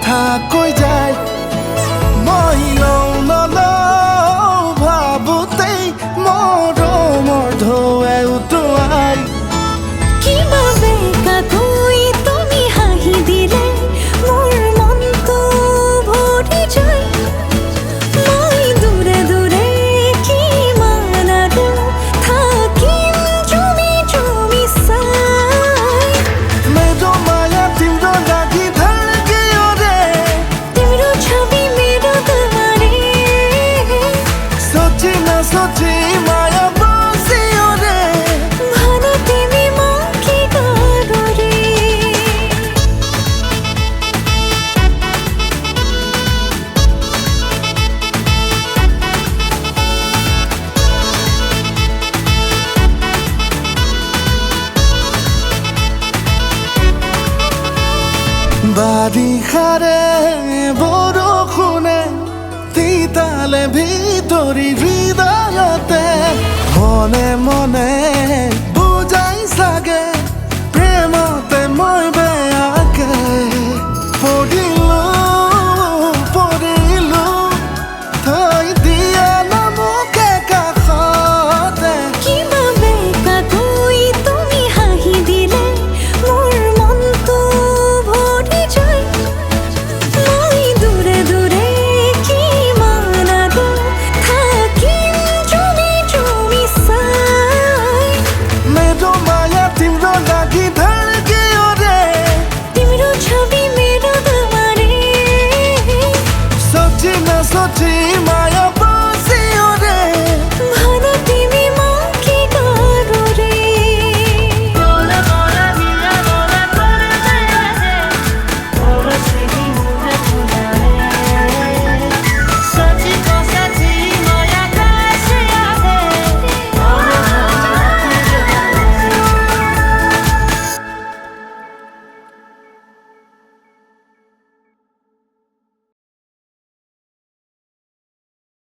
কথা কৈ যায় মই লওঁ নলওঁ ভাবোতেই মৰমৰ ঢৌৱে উটুৱাই কিভাবে কাকৈ তুমি হাঁহি দিলে মোৰ মনটো ভৰি যায় মই দূৰে দূৰে কিমান আৰু থাকিম জুমি জুমি চাই मेरो माया तिम्रो लागि धड्कियो रे तिम्रो छवि मेरो द्वारे सोची नसोची माया बसियो रे भन तिमी म के गरौँ रे বাৰিষাৰে বৰষুণে তিতালে ভিতৰি হৃদয়তে মনে মনে বুজাই চাগে